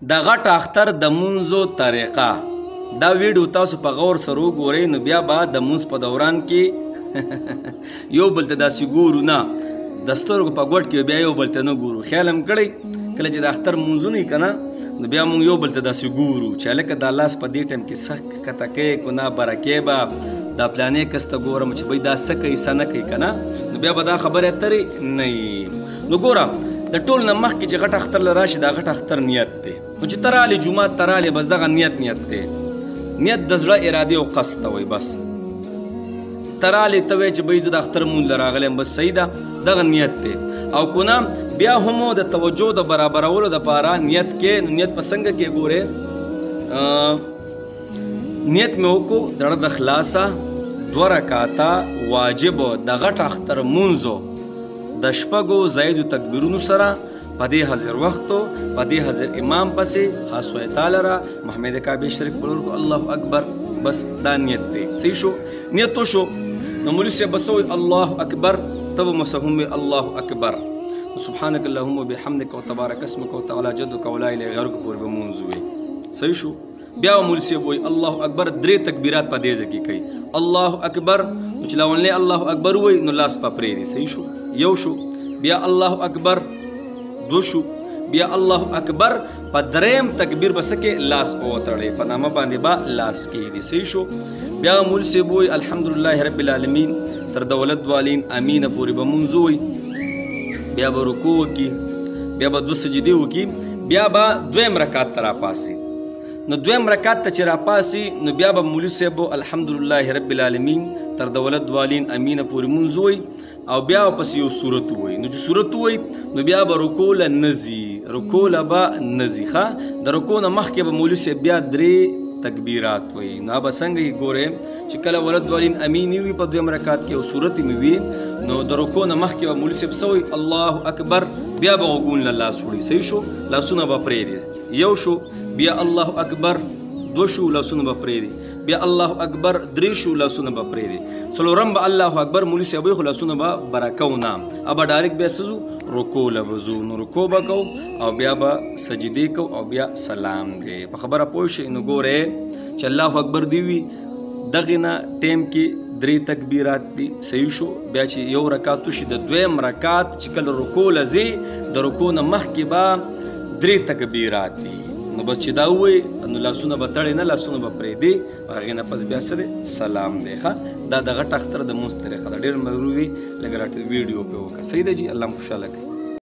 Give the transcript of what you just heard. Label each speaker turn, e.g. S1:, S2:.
S1: د غټ اختر د مونځو طریقه. دا ویډیو تاسو په غور سره وګورئ نو بیا به د مونځ په دوران کې یو بل ته داسې ګورو نه، د سترګو په ګوټ کې بیا یو بل ته نه ګورو. خیال هم کړئ کله چې د اختر مونځونه یي که نه نو بیا مونږ یو بل ته داسې ګورو چې هلکه دا لاس په دې ټایم کې سخت کته کوې که نه برکې به دا پلانې کس ته ګورم چې بی دا څه کوي څه نه کوي که نه نو بیا به دا خبرې اترې نه وي. نو ګوره د ټول نه مخکې چې غټ اختر له راشي دا غټ اختر نیت دی. نو چې ته رالې جومات ته رالې بس دغه نیت دی. نیت د زړه ارادې او قصد ته وایي. بس ته رالې ته وایې چې بی زه د اختر مونځ له راغلی یم، بس صحیح ده، دغه نیت دی. او که نه بیا هم د توجه د برابرولو دپاره نیت کې، نو نیت په څنګه کې ګورې نیت مې وکړو د زړه د خلاصه 2 رکعاته واجب د غټ اختر مونځو د شپږو زایدو تکبیرونو سره په دې حاضر وختو په دې حاضر امام پسې خاص خدای تعالی را محمد کعبې شریف بلور کو الله اکبر. بس دا نیت دی. صحیح شو؟ نیت وشو نو مولوي صاحب بس وایي الله اکبر، ته به مسهم وایي الله اکبر، سبحانک اللهم وبحمدک وتبارک اسمک وتعالی جدک ولا اله غیرک پورې به مونځ وایي. صحیح شو؟ بیا مولوي صاحب وایي الله اکبر 3 تکبیرات په دې ځای کې کوي. الله اکبر نو چې لاولنی الله اکبر وایي نو لاس په پرېږدي. صحیح شو؟ یو شو. بیا الله اکبر 2 شو. بیا الله اکبر په 3م تکبیر به څه کې لاس په وتړئ، په نامه باندې به لاس کېږدي. صحیح شو؟ بیا مولوي صاحب وایي الحمدلله رب العالمین تر دولت والین امینه پورې به مونځ وایي. بیا به رکوع وکړي، بیا به 2 سجدې وکړي، بیا به 2م رکعت ته راپاسي. نو 2م رکعت ته چې راپاسي نو بیا به مولوي صاحب الحمدلله رب العالمین تر دولت والین امینه پورې مونځ وایي او بیا پس یو صورت وایي. نو چې صورت وایي نو بیا به رکوع له نه ځي، رکوع له به نه ځي. ښه د رکوع نه مخکې به مولوي صاحب بیا 3 تکبیرات وایي. نو به څنګه یې ګورئ چې کله ولد والین امین وي په 2م رکعت کې او صورت مې وي نو د رکوع نه مخکې به مولوي صاحب څه وایي الله اکبر، بیا به غوږونو له لاس وړي. صحیح شو؟ لاسونه به پرېږدي. یو شو. بیا الله اکبر 2 شو، لاسونه به پرېږدي. بیا الله اکبر 3 شو، لاسونه به پرېږدي. 4م به الله اکبر مولوي صاحب وایي خو لاسونه به برکو نه، ابه ډایرکټ بیا څه ځو رکوع له به ځو. نو رکوع به کوو او بیا به سجدې کوو او بیا سلام دی. په خبره پوه شئ. نو ګورئ چې الله اکبر دی وي دغې نه ټیم کې 3 تکبیرات دي. صحیح شو؟ بیا چې یو رکعت وشي د 2م رکعت چې کله رکوع له ځي د رکوع نه مخکې به 3 تکبیرات دي. نو بس چې دا ووایي نو لاسونه به تړې نه، لاسونه به پرېږدي، هغې نه پس بیا څه دی سلام دی. ښه دا د غټ اختر د مونځ طریقه ده. ډېر مضروري لږ راته ویډیو پرې وکړه. صحیح ده جي؟ الله مو خوشحاله کړي.